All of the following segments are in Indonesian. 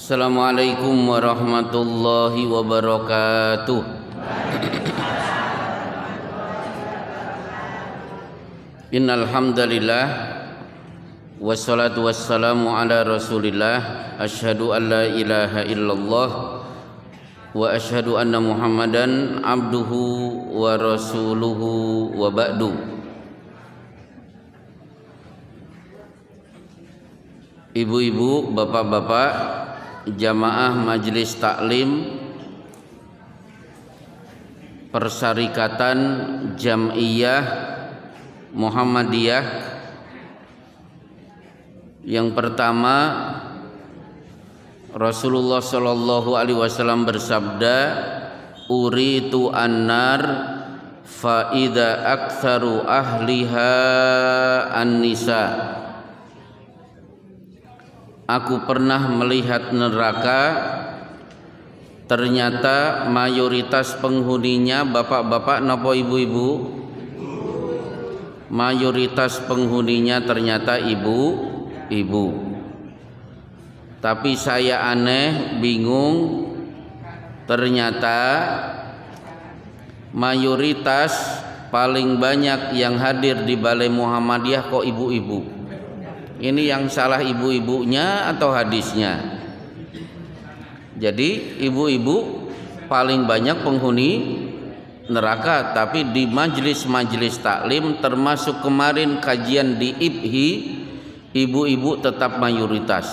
Assalamualaikum warahmatullahi wabarakatuh. Innal hamdalillah wassalatu wassalamu ala Rasulillah, asyhadu an la ilaha illallah wa asyhadu anna Muhammadan abduhu wa rasuluhu wa ba'du. Ibu-ibu, bapak-bapak, jamaah majelis taklim Persyarikatan Jam'iyah Muhammadiyah. Yang pertama, Rasulullah sallallahu alaihi wasallam bersabda, "Uritu annar fa idza aktsaru ahliha an-nisa." Aku pernah melihat neraka, ternyata mayoritas penghuninya bapak-bapak napa ibu-ibu? Mayoritas penghuninya ternyata ibu-ibu. Tapi saya aneh, bingung, ternyata mayoritas paling banyak yang hadir di Balai Muhammadiyah kok ibu-ibu. Ini yang salah ibu-ibunya atau hadisnya? Jadi ibu-ibu paling banyak penghuni neraka, tapi di majelis-majelis taklim termasuk kemarin kajian di IPHI, ibu-ibu tetap mayoritas.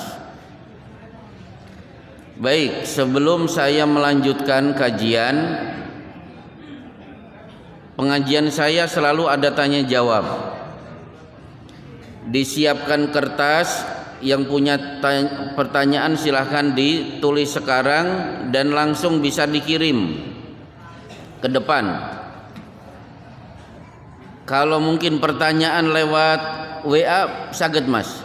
Baik, sebelum saya melanjutkan kajian, pengajian saya selalu ada tanya jawab. Disiapkan kertas, yang punya pertanyaan silahkan ditulis sekarang dan langsung bisa dikirim ke depan. Kalau mungkin pertanyaan lewat WA saged Mas.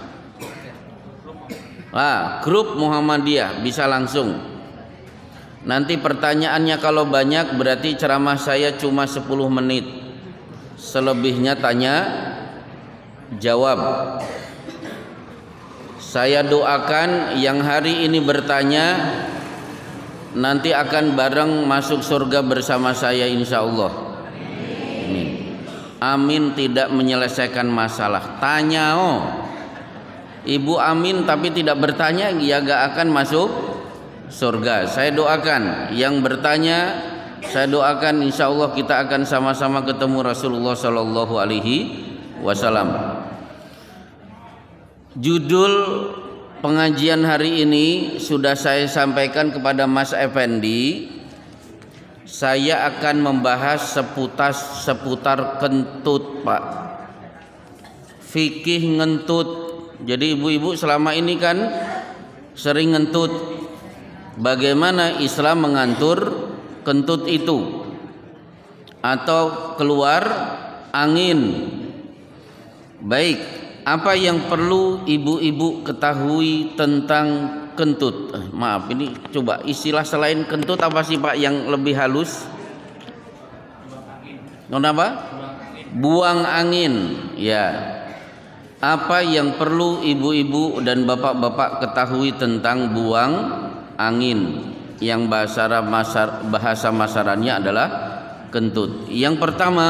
Grup Muhammadiyah bisa langsung. Nanti pertanyaannya kalau banyak berarti ceramah saya cuma 10 menit. Selebihnya tanya jawab. Saya doakan yang hari ini bertanya nanti akan bareng masuk surga bersama saya insyaallah. Amin. Amin tidak menyelesaikan masalah. Tanya Ibu amin tapi tidak bertanya, ya gak akan masuk surga. Saya doakan yang bertanya, saya doakan insyaallah kita akan sama-sama ketemu Rasulullah sallallahu alaihi wasallam. Judul pengajian hari ini sudah saya sampaikan kepada Mas Effendi. Saya akan membahas seputar kentut, Pak. Fikih ngentut. Jadi ibu-ibu selama ini kan sering ngentut. Bagaimana Islam mengatur kentut itu? Atau keluar angin. Baik, apa yang perlu ibu-ibu ketahui tentang kentut? Maaf, ini coba istilah selain kentut apa sih Pak yang lebih halus? Kenapa? Buang angin. Ya. Apa yang perlu ibu-ibu dan bapak-bapak ketahui tentang buang angin? Yang bahasa masarannya adalah kentut. Yang pertama,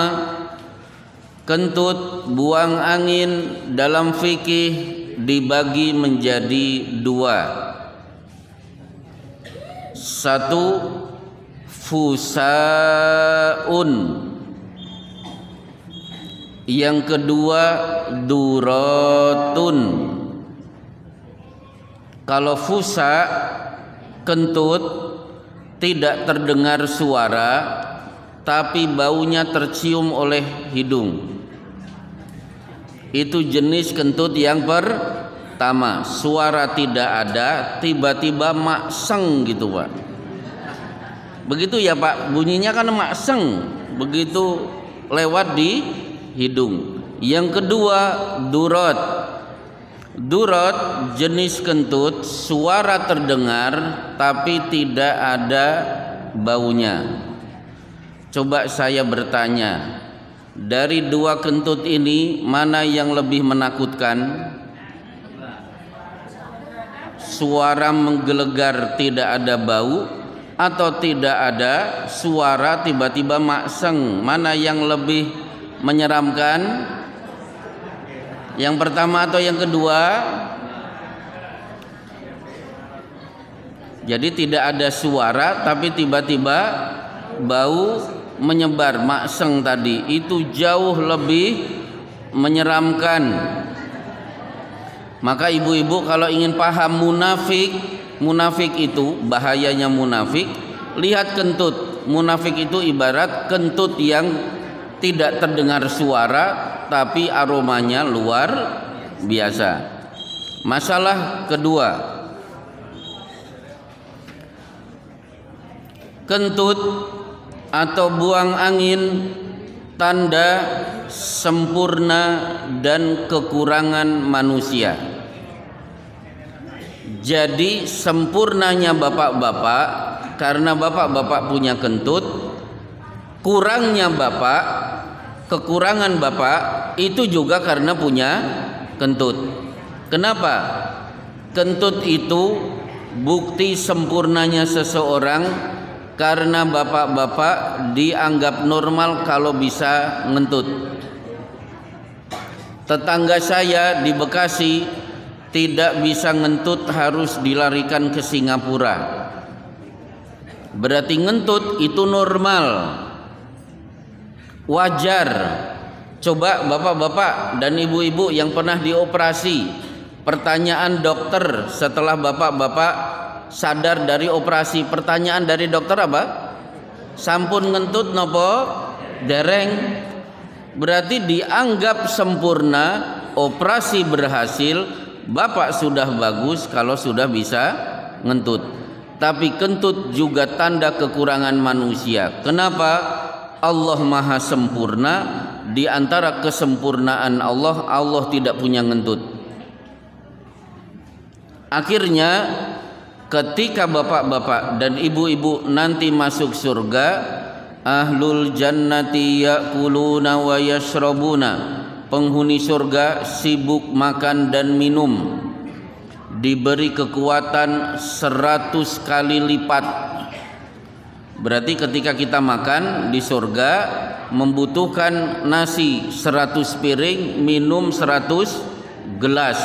kentut, buang angin dalam fikih dibagi menjadi dua. Satu, fusaun. Yang kedua, duratun. Kalau fusa, kentut, tidak terdengar suara tapi baunya tercium oleh hidung. Itu jenis kentut yang pertama. Suara tidak ada, tiba-tiba makseng gitu Pak. Begitu ya Pak, bunyinya kan makseng. Begitu lewat di hidung. Yang kedua, durat. Durat jenis kentut, suara terdengar tapi tidak ada baunya. Coba saya bertanya, dari dua kentut ini mana yang lebih menakutkan? suara menggelegar tidak ada bau, atau tidak ada suara tiba-tiba makseng? Mana yang lebih menyeramkan? Yang pertama atau yang kedua? Jadi tidak ada suara tapi tiba-tiba bau menyebar, makseng tadi, itu jauh lebih menyeramkan. Maka ibu-ibu kalau ingin paham munafik itu bahayanya munafik, lihat kentut. Munafik itu ibarat kentut yang tidak terdengar suara tapi aromanya luar biasa. Masalah kedua, kentut atau buang angin tanda sempurna dan kekurangan manusia. Jadi sempurnanya bapak-bapak karena bapak-bapak punya kentut, kurangnya bapak, kekurangan bapak itu juga karena punya kentut. Kenapa? Kentut itu bukti sempurnanya seseorang karena bapak-bapak dianggap normal kalau bisa ngentut. Tetangga saya di Bekasi tidak bisa ngentut, harus dilarikan ke Singapura. Berarti ngentut itu normal, wajar. Coba bapak-bapak dan ibu-ibu yang pernah dioperasi, pertanyaan dokter setelah bapak-bapak sadar dari operasi, pertanyaan dari dokter apa? Sampun ngentut nopo dereng? Berarti dianggap sempurna, operasi berhasil, bapak sudah bagus kalau sudah bisa ngentut. Tapi kentut juga tanda kekurangan manusia. Kenapa? Allah maha sempurna. Di antara kesempurnaan Allah, Allah tidak punya ngentut. Akhirnya ketika bapak-bapak dan ibu-ibu nanti masuk surga, ahlul jannati ya'kuluna wa yashrabuna, penghuni surga sibuk makan dan minum, diberi kekuatan 100 kali lipat. Berarti ketika kita makan di surga membutuhkan nasi 100 piring, minum 100 gelas.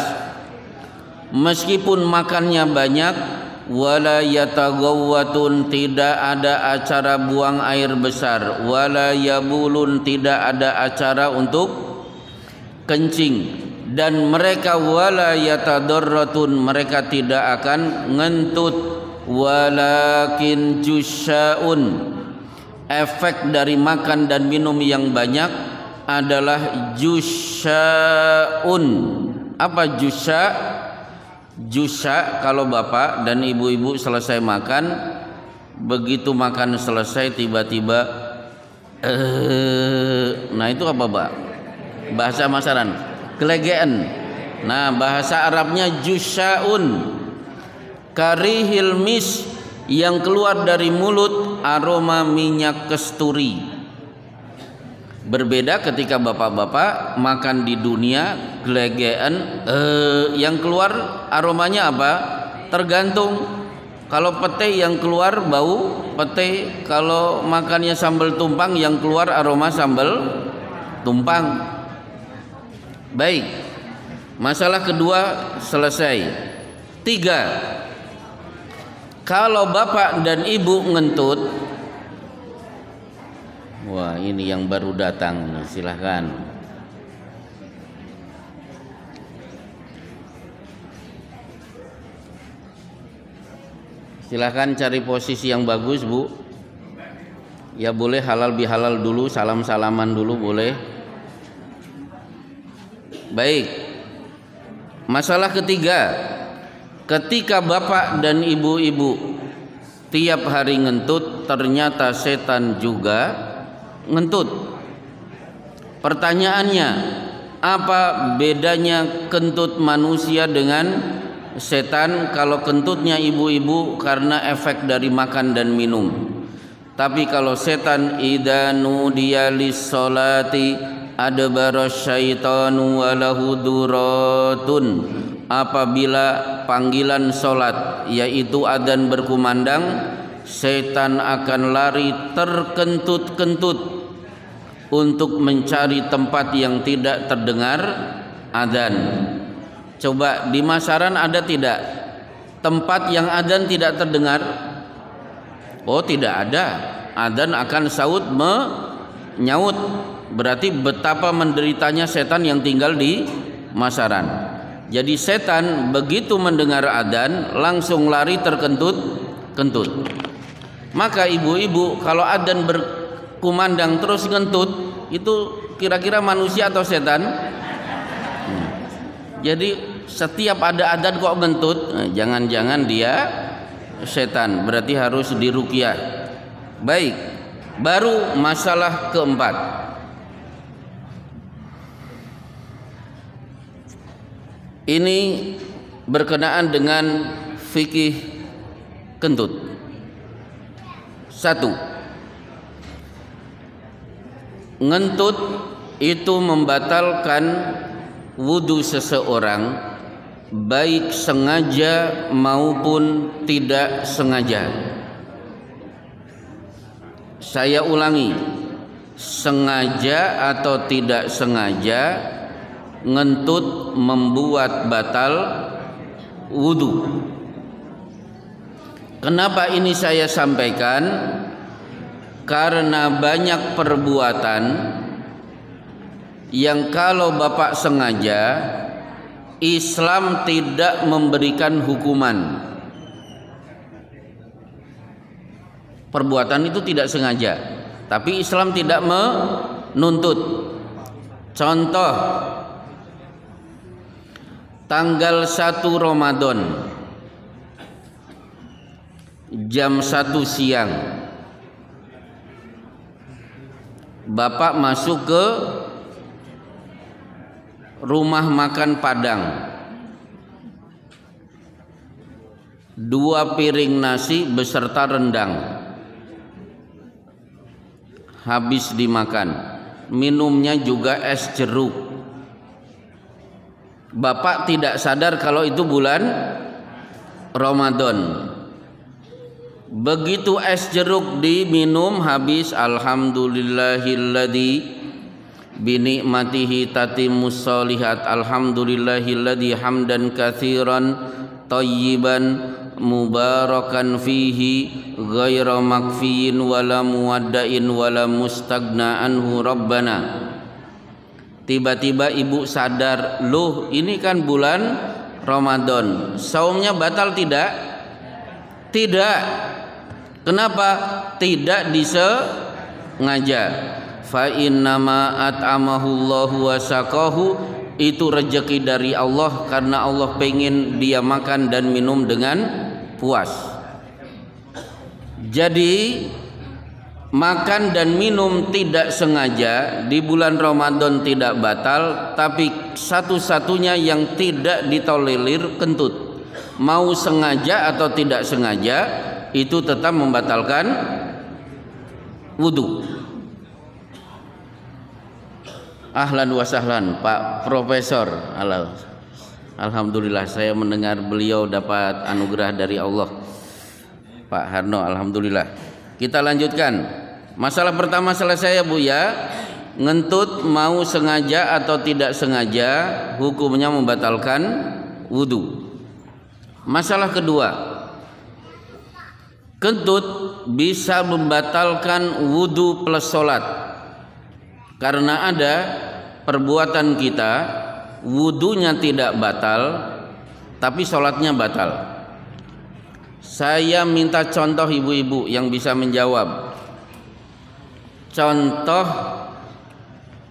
Meskipun makannya banyak, wala yatagawwatun, tidak ada acara buang air besar, wala yabulun, tidak ada acara untuk kencing, dan mereka wala yatadarratun, mereka tidak akan ngentut, walakin jusyaun, efek dari makan dan minum yang banyak adalah jusyaun. Apa jusya? Jusya kalau bapak dan ibu-ibu selesai makan, begitu makan selesai tiba-tiba nah itu apa Pak? Bahasa masaran gelegean. Nah bahasa Arabnya jusyaun, karihil mis, yang keluar dari mulut aroma minyak kasturi. Berbeda ketika bapak-bapak makan di dunia gelegean, yang keluar aromanya apa? Tergantung. Kalau pete yang keluar bau pete, kalau makannya sambal tumpang yang keluar aroma sambal tumpang. Baik, masalah kedua selesai. 3, kalau bapak dan ibu ngentut, wah ini yang baru datang, silahkan. Silahkan cari posisi yang bagus Bu. Ya boleh halal bihalal dulu, salam-salaman dulu boleh. Baik. Masalah ketiga, ketika bapak dan ibu-ibu tiap hari ngentut, ternyata setan juga ngentut. Pertanyaannya, apa bedanya kentut manusia dengan setan? Kalau kentutnya ibu-ibu karena efek dari makan dan minum. Tapi kalau setan, idza nudiya lis-sholati adbara syaitanu wa lahu duratun, apabila panggilan solat, yaitu adzan berkumandang, setan akan lari terkentut-kentut untuk mencari tempat yang tidak terdengar adzan. Coba di Masaran ada tidak tempat yang adzan tidak terdengar? Oh, tidak ada. Adzan akan saut menyaut. Berarti betapa menderitanya setan yang tinggal di Masaran. Jadi setan begitu mendengar adzan langsung lari terkentut-kentut. Maka ibu-ibu kalau adzan berkumandang terus ngentut, itu kira-kira manusia atau setan? Jadi setiap ada adzan kok ngentut, jangan-jangan dia setan, berarti harus diruqyah. Baik, baru masalah keempat. Ini berkenaan dengan fikih kentut. 1. Ngentut itu membatalkan wudu seseorang, baik sengaja maupun tidak sengaja. Saya ulangi, sengaja atau tidak sengaja, ngentut membuat batal wudu. Kenapa ini saya sampaikan? Karena banyak perbuatan yang kalau bapak sengaja, Islam tidak memberikan hukuman. Perbuatan itu tidak sengaja, tapi Islam tidak menuntut. Contoh, tanggal 1 Ramadan jam 1 siang bapak masuk ke rumah makan Padang, 2 piring nasi beserta rendang, habis dimakan, minumnya juga es jeruk. Bapak tidak sadar kalau itu bulan Ramadan. Begitu es jeruk diminum habis, alhamdulillahilladzi binikmatihi tatimmus sholihat, alhamdulillahilladzi hamdan katsiran thayyiban mubarakan fihi ghaira makfiin wala muwaddain wala mustagna anhu rabbana. Tiba-tiba ibu sadar, loh ini kan bulan Ramadan, saumnya batal tidak? Tidak. Kenapa? Tidak disengaja. Fa innama at'amahullahu wa saqahu, itu rezeki dari Allah karena Allah pengen dia makan dan minum dengan puas. Jadi makan dan minum tidak sengaja di bulan Ramadan tidak batal, tapi satu-satunya yang tidak ditolerir kentut. Mau sengaja atau tidak sengaja itu tetap membatalkan wudu. Ahlan wa sahlan Pak Profesor. Alhamdulillah saya mendengar beliau dapat anugerah dari Allah, Pak Harno, alhamdulillah. Kita lanjutkan. Masalah pertama selesai ya Bu ya. Ngentut mau sengaja atau tidak sengaja hukumnya membatalkan wudu. Masalah kedua, kentut bisa membatalkan wudu plus sholat. Karena ada perbuatan kita wudunya tidak batal tapi sholatnya batal. Saya minta contoh ibu-ibu yang bisa menjawab. Contoh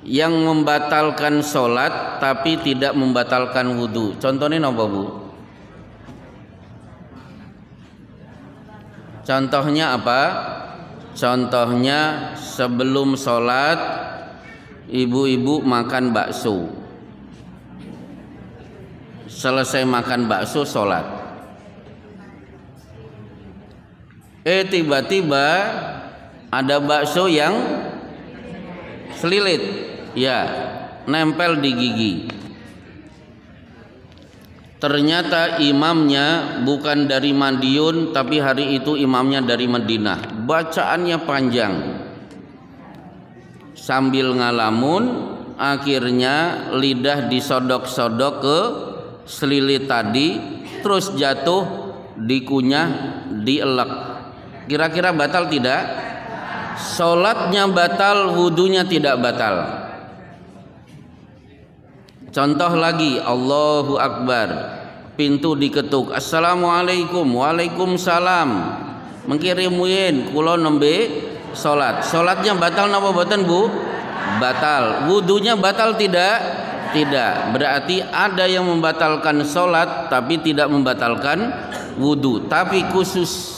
yang membatalkan sholat tapi tidak membatalkan wudu. Contohnya apa Bu? Contohnya apa? Contohnya sebelum sholat ibu-ibu makan bakso. Selesai makan bakso sholat. Tiba-tiba ada bakso yang selilit, ya, nempel di gigi. Ternyata imamnya bukan dari Madiun, tapi hari itu imamnya dari Madinah. Bacaannya panjang. Sambil ngalamun, akhirnya lidah disodok-sodok ke selilit tadi, terus jatuh, dikunyah, dielek. Kira-kira batal tidak? Sholatnya batal, wudunya tidak batal. Contoh lagi, Allahu Akbar, pintu diketuk, Assalamualaikum, Waalaikumsalam, mengkirimuin kulo nembe sholat. Sholatnya batal napa boten Bu? Batal. Wudunya batal tidak? Tidak. Berarti ada yang membatalkan sholat tapi tidak membatalkan wudu. Tapi khusus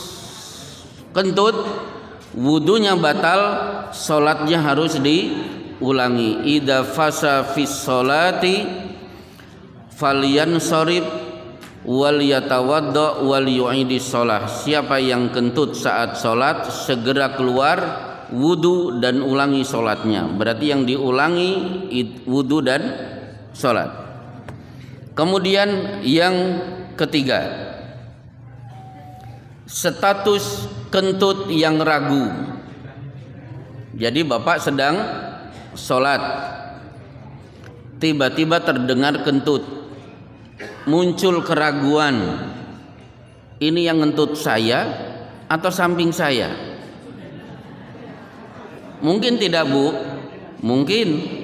kentut, wudunya batal, sholatnya harus diulangi. Idza fasa fis sholati falyansharib wal yatawadda wal yu'idis shalah. Siapa yang kentut saat sholat segera keluar wudu dan ulangi sholatnya. Berarti yang diulangi wudu dan sholat. Kemudian yang ketiga, status kentut yang ragu. Jadi bapak sedang sholat, tiba-tiba terdengar kentut, muncul keraguan, ini yang ngentut saya atau samping saya? Mungkin tidak Bu? Mungkin.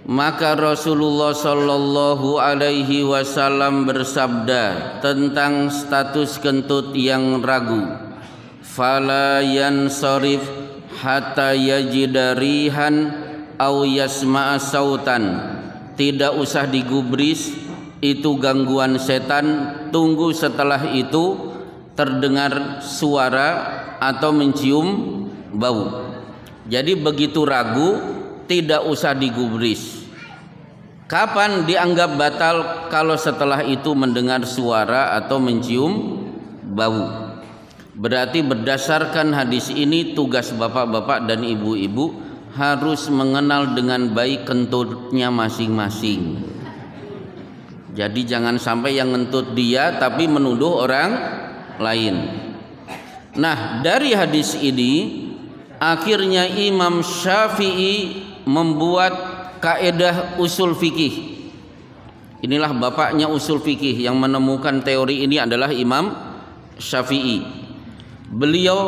Maka Rasulullah Shallallahu Alaihi Wasallam bersabda tentang status kentut yang ragu, fala yansarif hatta yajida rihan aw yasma'a sautan. Tidak usah digubris, itu gangguan setan. Tunggu setelah itu terdengar suara atau mencium bau. Jadi begitu ragu tidak usah digubris. Kapan dianggap batal? Kalau setelah itu mendengar suara atau mencium bau. Berarti berdasarkan hadis ini tugas bapak-bapak dan ibu-ibu harus mengenal dengan baik kentutnya masing-masing. Jadi jangan sampai yang ngentut dia tapi menuduh orang lain. Nah, dari hadis ini akhirnya Imam Syafi'i membuat kaidah usul fikih. Inilah bapaknya usul fikih, yang menemukan teori ini adalah Imam Syafi'i. Beliau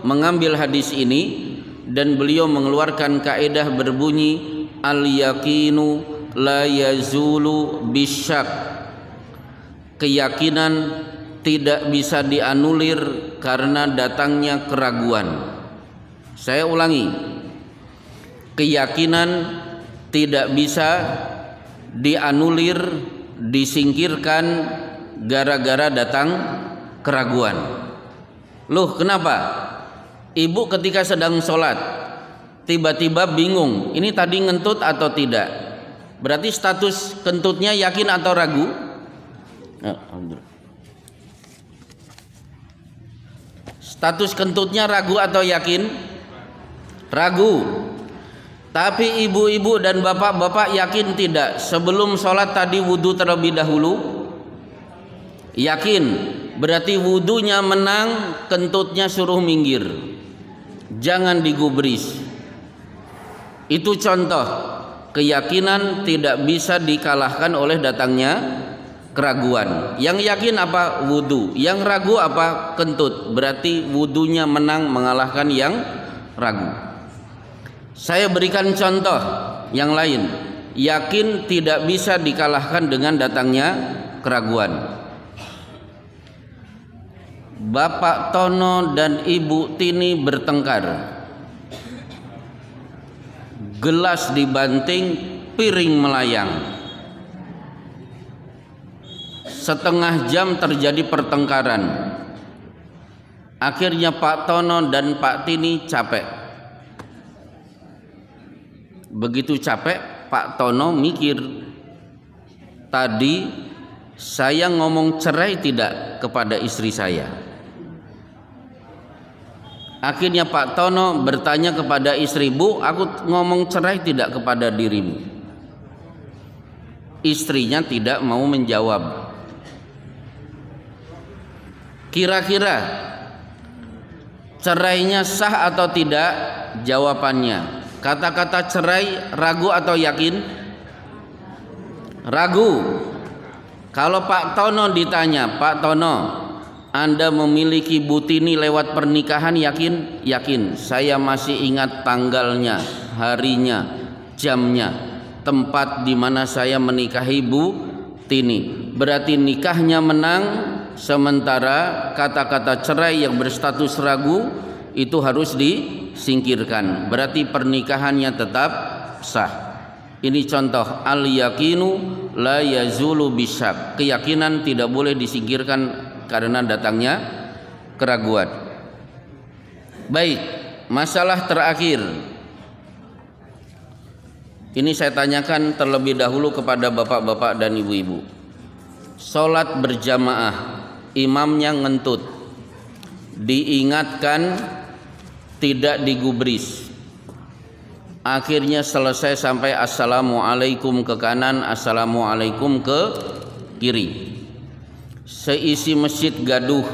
mengambil hadis ini dan beliau mengeluarkan kaidah berbunyi al-yaqinu la yazulu bisyak. Keyakinan tidak bisa dianulir karena datangnya keraguan. Saya ulangi, keyakinan tidak bisa dianulir, disingkirkan gara-gara datang keraguan. Loh, kenapa? Ibu ketika sedang sholat tiba-tiba bingung, ini tadi ngentut atau tidak? Berarti status kentutnya yakin atau ragu? Status kentutnya ragu atau yakin? Ragu. Tapi ibu-ibu dan bapak-bapak yakin tidak? Sebelum sholat tadi wudu terlebih dahulu? Yakin. Berarti wudunya menang, kentutnya suruh minggir. Jangan digubris. Itu contoh keyakinan tidak bisa dikalahkan oleh datangnya keraguan. Yang yakin apa? Wudu. Yang ragu apa? Kentut. Berarti wudunya menang mengalahkan yang ragu. Saya berikan contoh yang lain. Yakin tidak bisa dikalahkan dengan datangnya keraguan. Bapak Tono dan Ibu Tini bertengkar. Gelas dibanting, piring melayang. Setengah jam terjadi pertengkaran. Akhirnya Pak Tono dan Pak Tini capek. Begitu capek, Pak Tono mikir, tadi saya ngomong cerai tidak kepada istri saya? Akhirnya Pak Tono bertanya kepada istri, Bu, aku ngomong cerai tidak kepada dirimu? istrinya tidak mau menjawab. Kira-kira cerainya sah atau tidak? Jawabannya, kata-kata cerai ragu atau yakin? Ragu. Kalau Pak Tono ditanya, Pak Tono, Anda memiliki Butini lewat pernikahan, yakin? Yakin. Saya masih ingat tanggalnya, harinya, jamnya, tempat di mana saya menikahi Butini. Berarti nikahnya menang, sementara kata-kata cerai yang berstatus ragu itu harus disingkirkan. Berarti pernikahannya tetap sah. Ini contoh al-yaqinu la yazulu bisyak. Keyakinan tidak boleh disingkirkan karena datangnya keraguan. Baik, masalah terakhir. Ini saya tanyakan terlebih dahulu kepada bapak-bapak dan ibu-ibu. Salat berjamaah, imamnya ngentut, diingatkan tidak digubris, akhirnya selesai sampai assalamualaikum ke kanan, assalamualaikum ke kiri. Seisi masjid gaduh,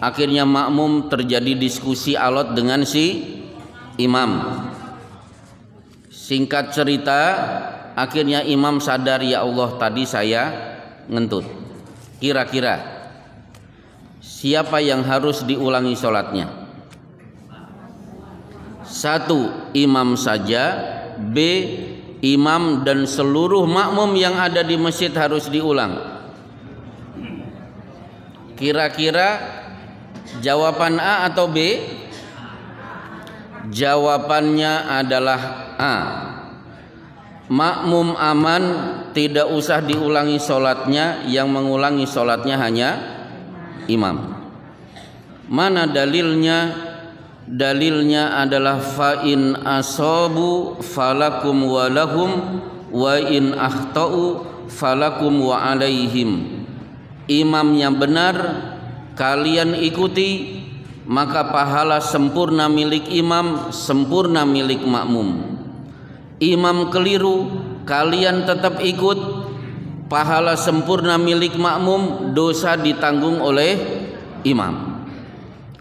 akhirnya makmum terjadi diskusi alot dengan si imam. Singkat cerita, akhirnya imam sadar, ya Allah tadi saya ngentut. Kira-kira siapa yang harus diulangi sholatnya? 1. Imam saja. B. Imam dan seluruh makmum yang ada di masjid harus diulang. Kira-kira jawaban A atau B? Jawabannya adalah A. Makmum aman, tidak usah diulangi sholatnya, yang mengulangi sholatnya hanya imam. Mana dalilnya? Dalilnya adalah fa in asabu falakum wa lahum wa in akhtau falakum wa alaihim. Imam yang benar kalian ikuti, maka pahala sempurna milik imam, sempurna milik makmum. Imam keliru, kalian tetap ikut, pahala sempurna milik makmum, dosa ditanggung oleh imam.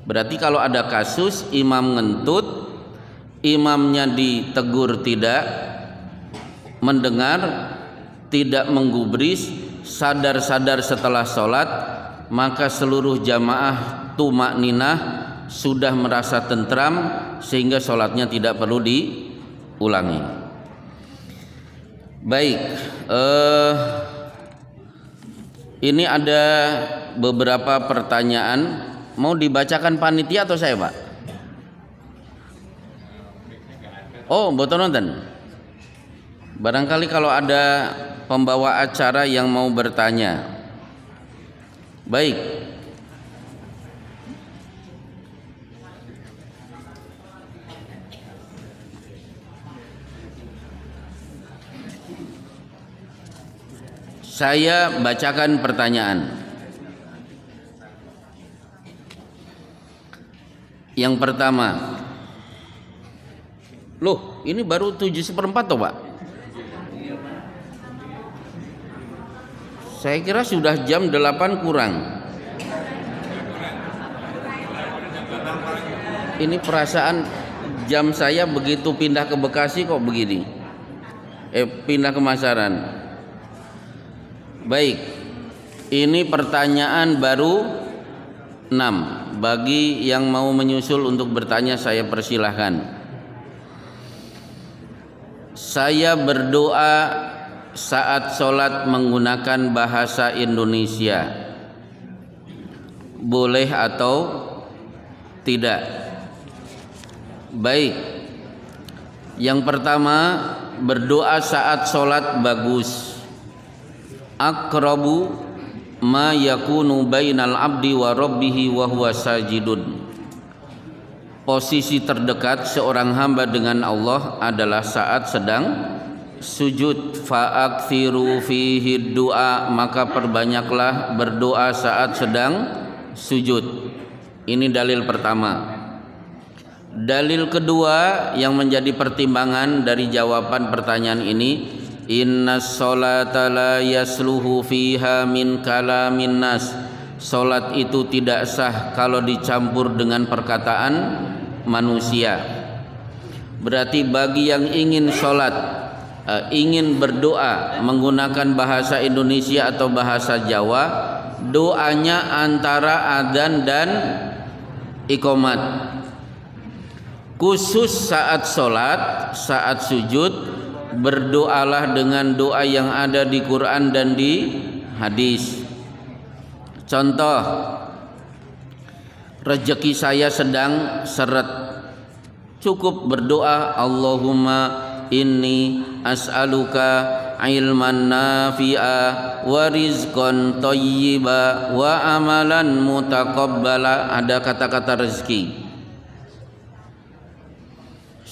Berarti kalau ada kasus imam ngentut, imamnya ditegur tidak mendengar, tidak menggubris, sadar-sadar setelah sholat, maka seluruh jamaah tumakninah sudah merasa tentram sehingga sholatnya tidak perlu diulangi. Baik, ini ada beberapa pertanyaan. Mau dibacakan panitia atau saya, Pak? Oh, betul nonton. Barangkali kalau ada pembawa acara yang mau bertanya. Baik. Saya bacakan pertanyaan. Yang pertama, loh ini baru 7/4 toh Pak? Saya kira sudah jam 8 kurang. Ini perasaan jam saya begitu pindah ke Bekasi kok begini. Pindah ke Masaran. Baik, ini pertanyaan baru 6. Bagi yang mau menyusul untuk bertanya saya persilahkan. Saya berdoa saat sholat menggunakan bahasa Indonesia, boleh atau tidak? Baik. Yang pertama, berdoa saat sholat bagus. Aqrabu ma yakunu bainal abdi wa rabbihi wa huwa sajidun. Posisi terdekat seorang hamba dengan Allah adalah saat sedang sujud. Fa'akthiru fihi du'a, maka perbanyaklah berdoa saat sedang sujud. Ini dalil pertama. Dalil kedua yang menjadi pertimbangan dari jawaban pertanyaan ini, Innas sholata la yasluhu fiha min kalamin nas. Salat itu tidak sah kalau dicampur dengan perkataan manusia. Berarti bagi yang ingin salat, ingin berdoa menggunakan bahasa Indonesia atau bahasa Jawa, doanya antara adzan dan iqamat. Khusus saat salat, saat sujud, berdoalah dengan doa yang ada di Quran dan di hadis. Contoh, rezeki saya sedang seret, cukup berdoa, Allahumma inni as'aluka ilman nafi'a wa rizqan thayyiba wa amalan mutaqabbala. Ada kata-kata rezeki.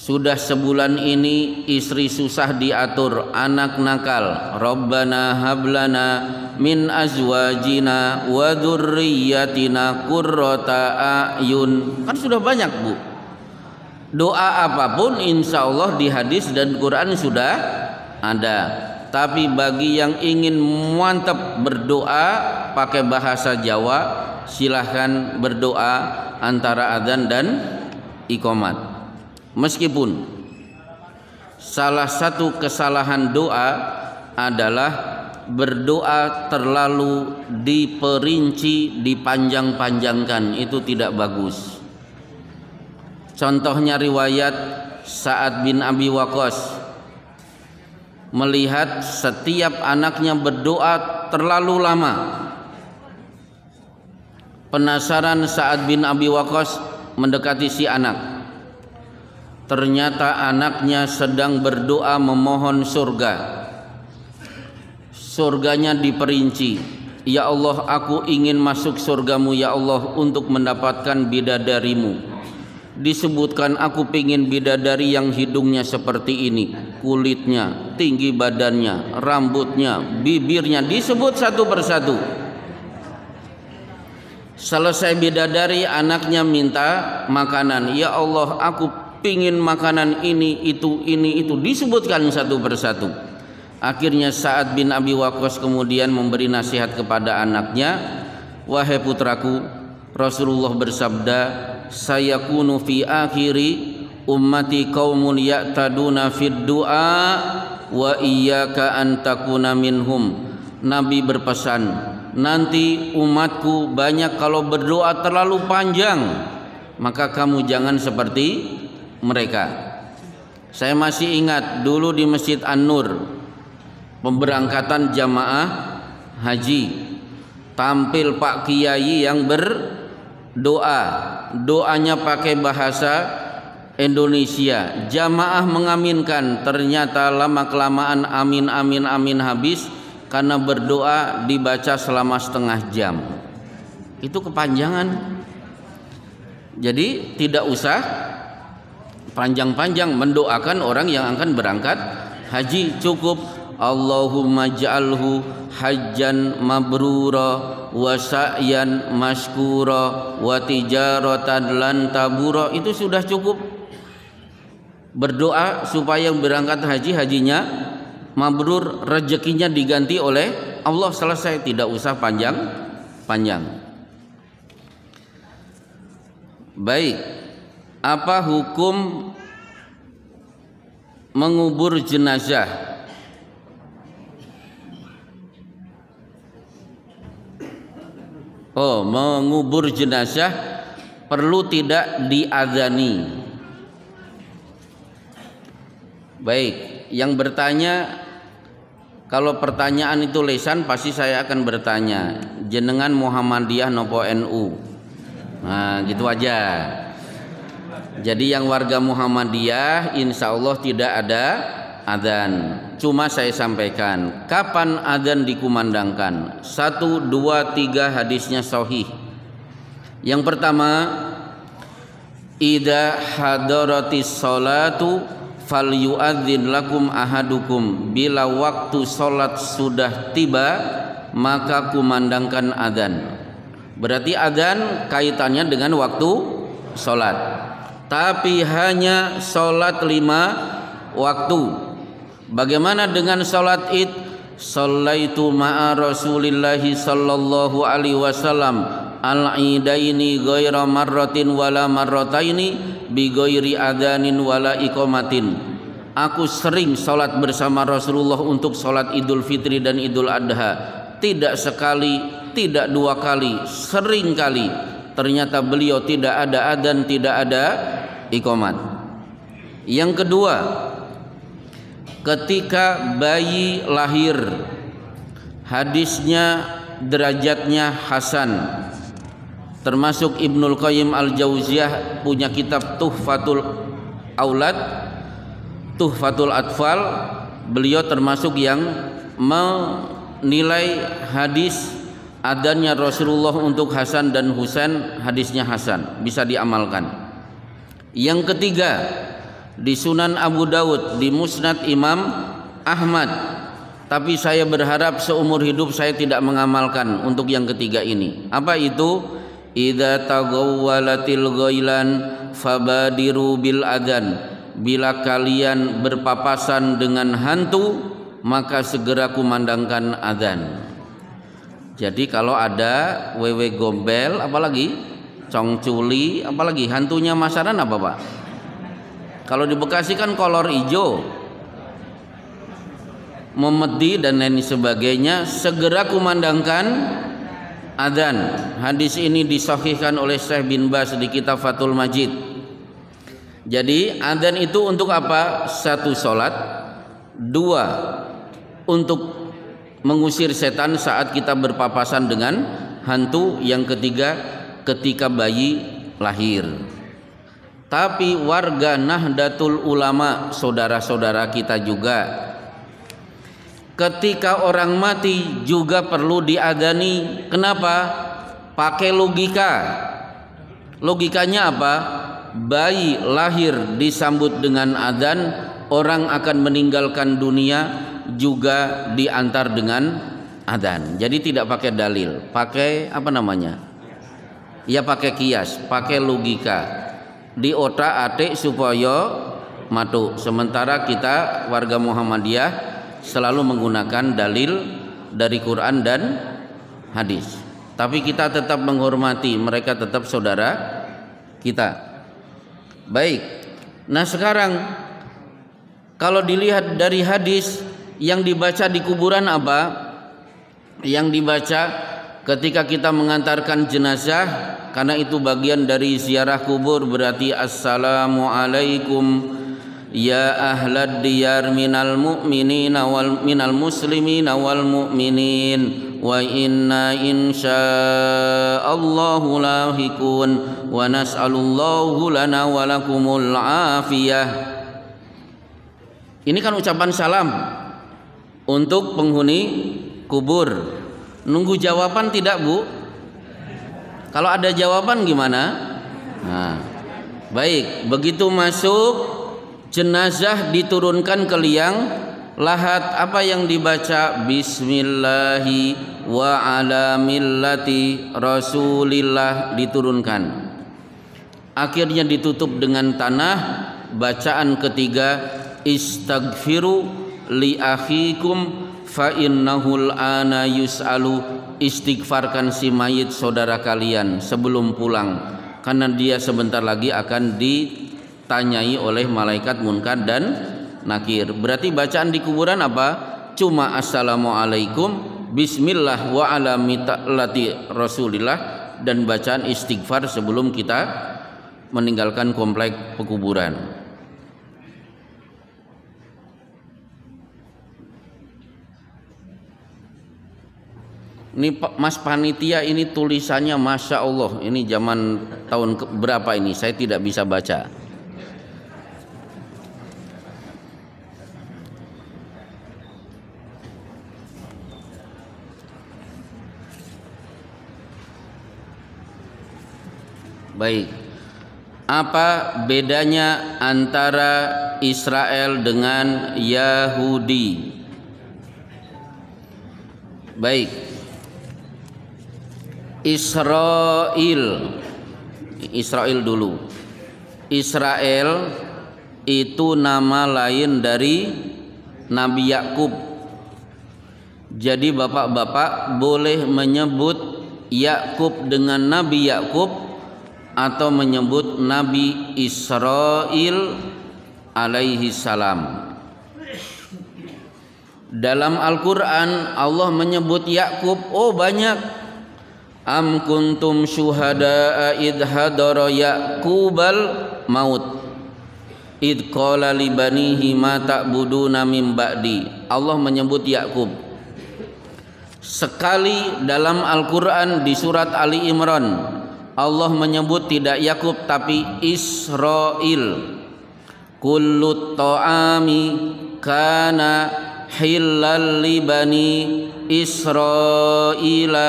Sudah sebulan ini istri susah diatur, anak nakal. Rabbana hablana min azwajina wa dzurriyyatina qurrata a'yun. Kan sudah banyak, Bu. Doa apapun insya Allah di hadis dan Quran sudah ada. Tapi bagi yang ingin mantap berdoa pakai bahasa Jawa, silahkan berdoa antara adzan dan iqamat. Meskipun salah satu kesalahan doa adalah berdoa terlalu diperinci, dipanjang-panjangkan, itu tidak bagus. Contohnya riwayat Sa'ad bin Abi Waqqas melihat setiap anaknya berdoa terlalu lama. Penasaran Sa'ad bin Abi Waqqas mendekati si anak. Ternyata anaknya sedang berdoa memohon surga. Surganya diperinci. Ya Allah, aku ingin masuk surgamu ya Allah untuk mendapatkan bidadarimu. Disebutkan aku ingin bidadari yang hidungnya seperti ini, kulitnya, tinggi badannya, rambutnya, bibirnya, disebut satu persatu. Selesai bidadari, anaknya minta makanan. Ya Allah, aku pingin makanan ini itu, disebutkan satu persatu. Akhirnya Sa'ad bin Abi Waqqas kemudian memberi nasihat kepada anaknya, wahai putraku, Rasulullah bersabda, sayakunu fi akhiri ummati qaumun ya'taduna fid du'a wa iyyaka an takuna minhum. Nabi berpesan, nanti umatku banyak kalau berdoa terlalu panjang, maka kamu jangan seperti mereka. Saya masih ingat dulu di Masjid An-Nur, pemberangkatan jamaah haji, tampil Pak Kiai yang berdoa, doanya pakai bahasa Indonesia. Jamaah mengaminkan, ternyata lama kelamaan amin amin amin habis karena berdoa dibaca selama setengah jam. Itu kepanjangan. Jadi tidak usah panjang-panjang mendoakan orang yang akan berangkat haji. Cukup Allahumma ja'alhu hajjan mabrura wa sa'yan mashkura wa tijaratan lan tabura. Itu sudah cukup. Berdoa supaya berangkat haji, hajinya mabrur, rezekinya diganti oleh Allah, selesai. Tidak usah panjang-panjang. Baik, apa hukum mengubur jenazah? Oh, mengubur jenazah perlu tidak diadzani. Baik, yang bertanya, kalau pertanyaan itu lisan pasti saya akan bertanya, jenengan Muhammadiyah nopo NU? Nah, gitu aja. Jadi yang warga Muhammadiyah insya Allah tidak ada adzan. Cuma saya sampaikan kapan adzan dikumandangkan. 1, 2, 3 hadisnya sahih. Yang pertama, idza hadaratis salatu falyu'adzin lakum ahadukum. Bila waktu salat sudah tiba maka kumandangkan adzan. Berarti adzan kaitannya dengan waktu salat. Tapi hanya sholat 5 waktu. Bagaimana dengan salat Id? Shallaitu ma'a Rasulillahi sallallahu alaihi wasallam al-idaini ghaira marratin wala marrataini bi ghairi adanin wala iqamatin. Aku sering salat bersama Rasulullah untuk salat Idul Fitri dan Idul Adha. Tidak sekali, tidak dua kali, sering kali. Ternyata beliau tidak ada adzan, tidak ada iqamat. Yang kedua, ketika bayi lahir, hadisnya derajatnya hasan. Termasuk Ibnul Qayyim Al-Jauziyah punya kitab Tuhfatul Aulad, Tuhfatul Atfal. Beliau termasuk yang menilai hadis adanya Rasulullah untuk Hasan dan Husain, hadisnya hasan, bisa diamalkan. Yang ketiga, di Sunan Abu Dawud, di Musnad Imam Ahmad. Tapi saya berharap seumur hidup saya tidak mengamalkan untuk yang ketiga ini. Apa itu? Idza taghawwalatil ghailan fabadiru bil adzan. Bila kalian berpapasan dengan hantu, maka segera kumandangkan adzan. Jadi kalau ada wewe gombel, apalagi congculi, apalagi hantunya masaran apa Pak? Kalau di Bekasi kan kolor hijau, memedi dan lain sebagainya, segera kumandangkan adzan. Hadis ini disahihkan oleh Syekh bin Baz di kitab Fathul Majid. Jadi adzan itu untuk apa? Satu, salat. Dua, untuk mengusir setan saat kita berpapasan dengan hantu. Yang ketiga, ketika bayi lahir. Tapi warga Nahdlatul Ulama, saudara-saudara kita juga, ketika orang mati juga perlu diadzani. Kenapa? Pakai logika. Logikanya apa? Bayi lahir disambut dengan adzan, orang akan meninggalkan dunia juga diantar dengan adzan. Jadi tidak pakai dalil, pakai apa namanya? Ya pakai kias, pakai logika. Di otak-atik supaya matu. Sementara kita warga Muhammadiyah selalu menggunakan dalil dari Quran dan hadis. Tapi kita tetap menghormati, mereka tetap saudara kita. Baik. Nah sekarang kalau dilihat dari hadis, yang dibaca di kuburan apa? Yang dibaca ketika kita mengantarkan jenazah, karena itu bagian dari ziarah kubur, berarti assalamualaikum ya ahlad diyar minal mu'minina wal minal muslimina wal mu'minin wa inna insyaallahu lahiqun wa nas'alullahu lana wa lakumul afiyah. Ini kan ucapan salam untuk penghuni kubur. Nunggu jawaban tidak Bu? Kalau ada jawaban gimana? Nah, baik, begitu masuk jenazah diturunkan ke liang lahat, apa yang dibaca? Bismillahi wa ala millati Rasulillah, diturunkan. Akhirnya ditutup dengan tanah. Bacaan ketiga, istaghfiru li akhikum fa innahul ana yus'alu. Istighfarkan si mayit saudara kalian sebelum pulang, karena dia sebentar lagi akan ditanyai oleh malaikat munkar dan nakir. Berarti bacaan di kuburan apa? Cuma assalamualaikum, bismillah wa ala millati Rasulillah, dan bacaan istighfar sebelum kita meninggalkan komplek pekuburan. Ini Mas Panitia, ini tulisannya Masya Allah. Ini zaman tahun berapa ini? Saya tidak bisa baca. Baik. Apa bedanya antara Israel dengan Yahudi? Baik. Israel dulu. Israel itu nama lain dari Nabi Yakub. Jadi bapak-bapak boleh menyebut Yakub dengan Nabi Yakub atau menyebut Nabi Israil alaihi salam. Dalam Al-Quran Allah menyebut Yakub banyak. Am kuntum syuhada'a idh hadara Yaqubal maut idh qala li banihi ma ta'buduna min ba'di. Allah menyebut Yakub sekali dalam Al-Quran di surat Ali Imran. Allah menyebut tidak Yakub tapi Israil. Kullu ta'ami kana hillal li bani Israila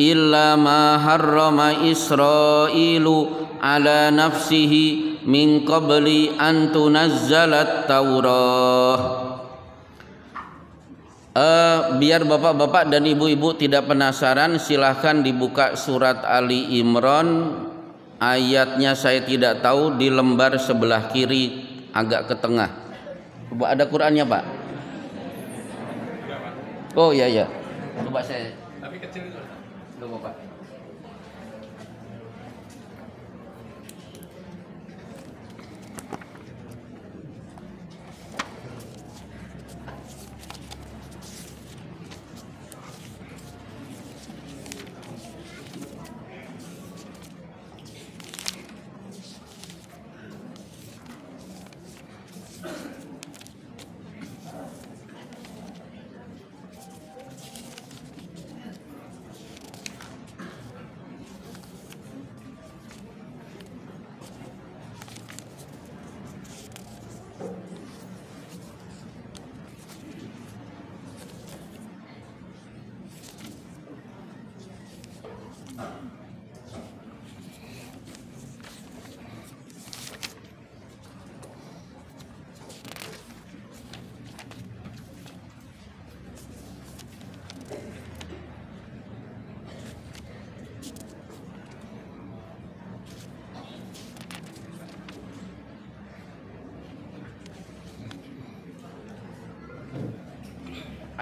illa ma harrama Israilu ala nafsihi min qabli an tunazzalat Taurah. Biar bapak-bapak dan ibu-ibu tidak penasaran, silahkan dibuka surat Ali Imran. Ayatnya saya tidak tahu, di lembar sebelah kiri agak ke tengah. Ada Qurannya Pak? Oh iya iya. Coba saya. Tapi kecil itu. Coba Pak.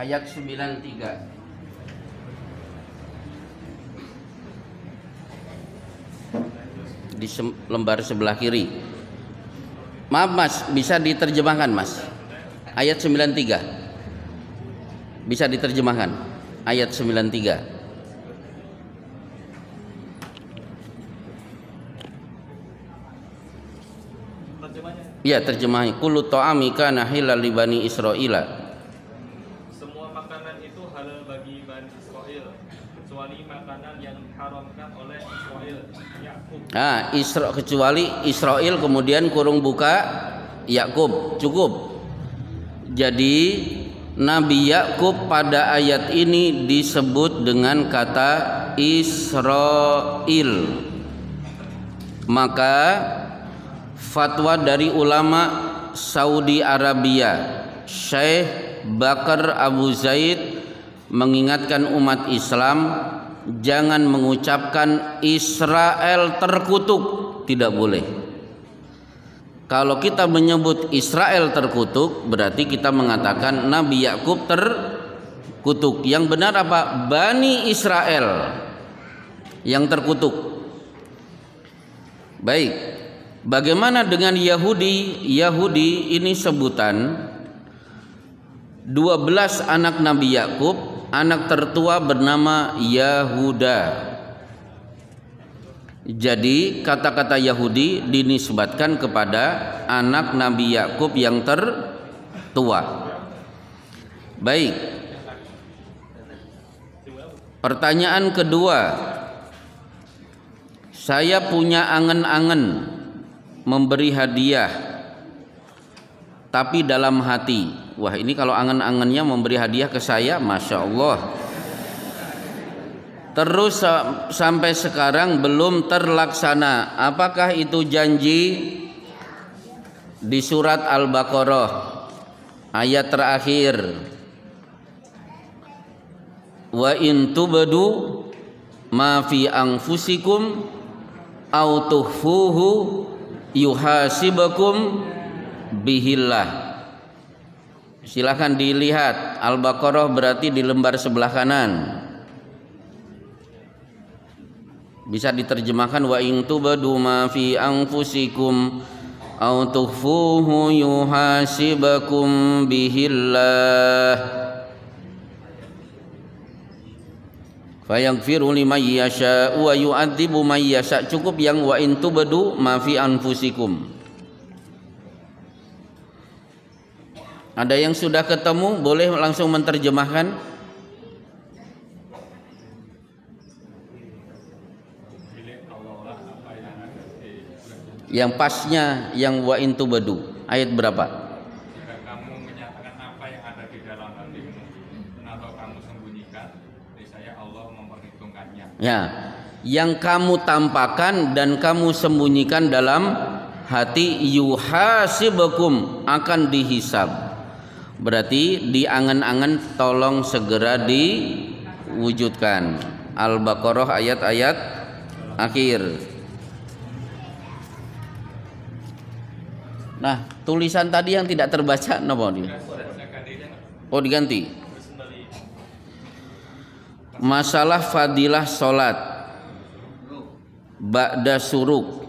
Ayat 93. Di lembar sebelah kiri. Maaf Mas, bisa diterjemahkan Mas. Ayat 93. Bisa diterjemahkan. Ayat 93. Ya, terjemahnya. Kullu ta'ami kana halal li bani Israila. Kecuali Israel kemudian kurung buka Yakub, cukup. Jadi Nabi Yakub pada ayat ini disebut dengan kata Israel. Maka fatwa dari ulama Saudi Arabia, Syekh Bakar Abu Zaid mengingatkan umat Islam jangan mengucapkan Israel terkutuk, tidak boleh. Kalau kita menyebut Israel terkutuk, berarti kita mengatakan Nabi Yakub terkutuk. Yang benar apa? Bani Israel yang terkutuk. Baik, bagaimana dengan Yahudi? Yahudi ini sebutan 12 anak Nabi Yakub. Anak tertua bernama Yahuda. Jadi kata-kata Yahudi dinisbatkan kepada anak Nabi Yakub yang tertua. Baik. Pertanyaan kedua. Saya punya angen-angen memberi hadiah, tapi dalam hati. Wah, ini kalau angen-angennya memberi hadiah ke saya, Masya Allah. Terus sampai sekarang belum terlaksana. Apakah itu janji? Di surat Al-Baqarah ayat terakhir, wa in tubdu ma fi anfusikum au tukhfuhu yuhasibakum bihillah. Silahkan dilihat, Al-Baqarah berarti di lembar sebelah kanan. Bisa diterjemahkan wa in tubdu ma fi anfusikum aw tukhfuhu yuhasibakum bihillah fayaghfiru liman yasha wa yu'adzibu man yasha. Cukup yang wa in tubdu ma fi anfusikum. Ada yang sudah ketemu boleh langsung menerjemahkan. Yang pasnya yang wa in tubdu ayat berapa? Jika kamu menyatakan apa yang ada di dalam hatimu atau kamu sembunyikan, niscaya Allah memperhitungkannya. Ya, yang kamu tampakkan dan kamu sembunyikan dalam hati yuhasibukum akan dihisab. Berarti di angan-angan tolong segera diwujudkan. Al-Baqarah ayat-ayat akhir. Nah, tulisan tadi yang tidak terbaca napa dia? Oh, diganti. Masalah fadilah salat ba'da suruk.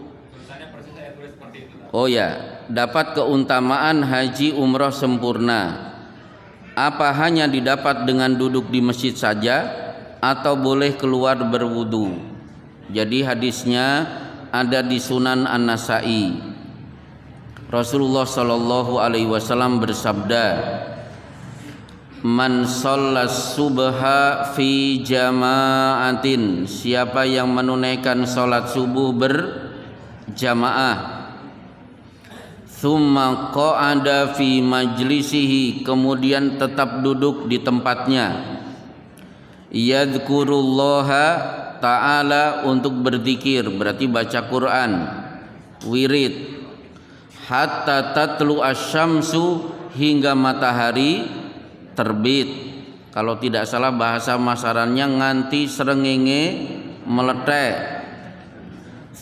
Oh ya, dapat keutamaan haji umroh sempurna. Apa hanya didapat dengan duduk di masjid saja atau boleh keluar berwudu? Jadi hadisnya ada di Sunan An-Nasa'i. Rasulullah sallallahu alaihi wasallam bersabda, "Man shallas subha fi jama'atin." Siapa yang menunaikan salat subuh berjamaah, thumma qa'ada fi majlisihi, kemudian tetap duduk di tempatnya, yadhkurullaha ta'ala, untuk berzikir, berarti baca Quran, wirid, hatta tatlu asyamsu, hingga matahari terbit. Kalau tidak salah bahasa masarannya nganti srengenge meletek.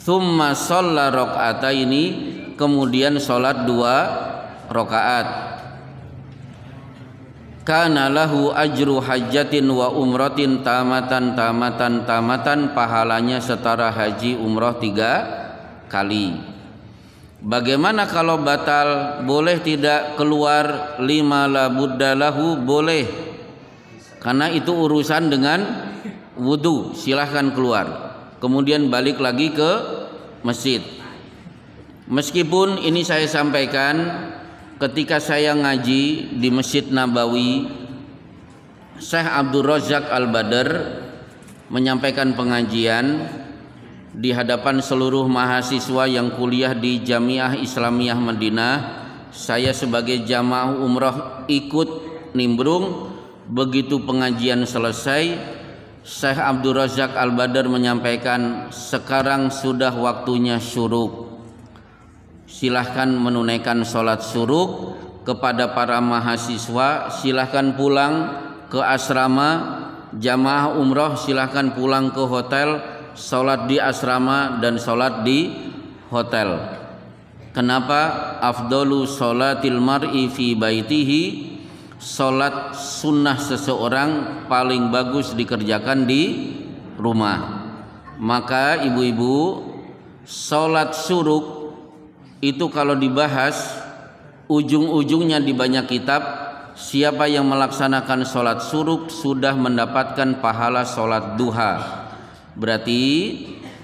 Thumma shalla rakaataini, kemudian sholat 2 rakaat. Kana lahu ajru hajjatin wa umratin tamatan, pahalanya setara haji umroh 3 kali. Bagaimana kalau batal? Boleh tidak keluar? Lima la budda lahu, boleh, karena itu urusan dengan wudu. Silahkan keluar, kemudian balik lagi ke masjid. Meskipun ini saya sampaikan ketika saya ngaji di Masjid Nabawi, Syekh Abdul Razak Al-Badr menyampaikan pengajian di hadapan seluruh mahasiswa yang kuliah di Jamiah Islamiyah Madinah. Saya sebagai jamaah umrah ikut nimbrung. Begitu pengajian selesai, Syekh Abdul Razak Al-Badr menyampaikan, sekarang sudah waktunya syuruk. Silahkan menunaikan sholat syuruk. Kepada para mahasiswa, silahkan pulang ke asrama. Jamaah umroh silahkan pulang ke hotel, sholat di asrama dan sholat di hotel. Kenapa? Afdalu sholatil mar'i fi baitihi, sholat sunnah seseorang paling bagus dikerjakan di rumah. Maka ibu-ibu, sholat syuruk itu kalau dibahas ujung-ujungnya di banyak kitab, siapa yang melaksanakan sholat syuruk sudah mendapatkan pahala sholat duha. Berarti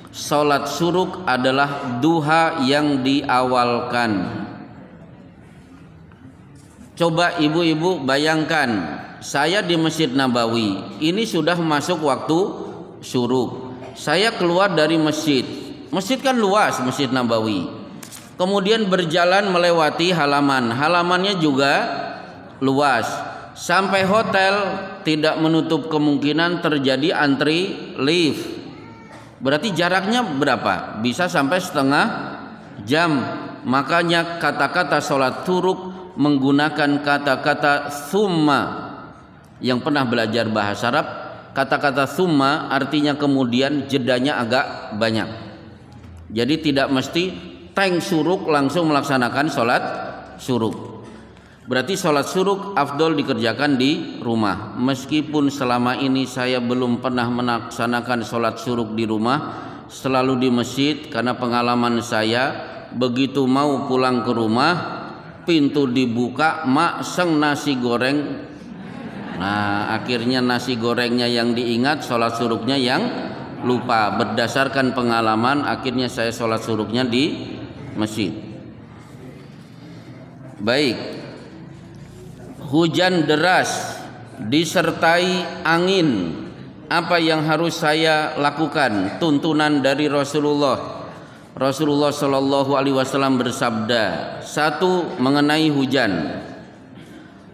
sholat syuruk adalah duha yang diawalkan. Coba ibu-ibu bayangkan, saya di Masjid Nabawi, ini sudah masuk waktu syuruk. Saya keluar dari masjid, masjid kan luas, Masjid Nabawi. Kemudian berjalan melewati halaman, halamannya juga luas. Sampai hotel tidak menutup kemungkinan terjadi antri lift. Berarti jaraknya berapa? Bisa sampai setengah jam. Makanya kata-kata sholat syuruk menggunakan kata-kata summa. Yang pernah belajar bahasa Arab, kata-kata summa artinya kemudian, jedanya agak banyak. Jadi tidak mesti tank syuruk langsung melaksanakan sholat syuruk. Berarti sholat syuruk afdol dikerjakan di rumah. Meskipun selama ini saya belum pernah melaksanakan sholat syuruk di rumah, selalu di masjid, karena pengalaman saya begitu mau pulang ke rumah, pintu dibuka, mak seng nasi goreng. Nah, akhirnya nasi gorengnya yang diingat, sholat syuruknya yang lupa. Berdasarkan pengalaman, akhirnya saya sholat syuruknya di masjid. Baik. Hujan deras disertai angin, apa yang harus saya lakukan? Tuntunan dari Rasulullah. Rasulullah Shallallahu Alaihi Wasallam bersabda, satu, mengenai hujan,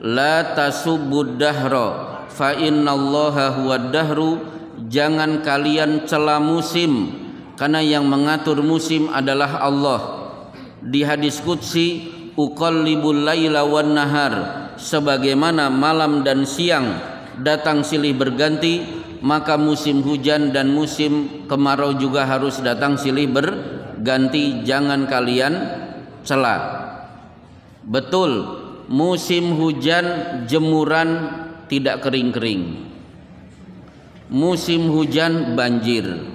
la tasubbud dahra fa innallaha huwad dahru, jangan kalian cela musim, karena yang mengatur musim adalah Allah. Di hadis qudsi, uqallibul laila wan nahar, sebagaimana malam dan siang datang silih berganti, maka musim hujan dan musim kemarau juga harus datang silih berganti. Jangan kalian cela. Betul, musim hujan jemuran tidak kering-kering. Musim hujan banjir.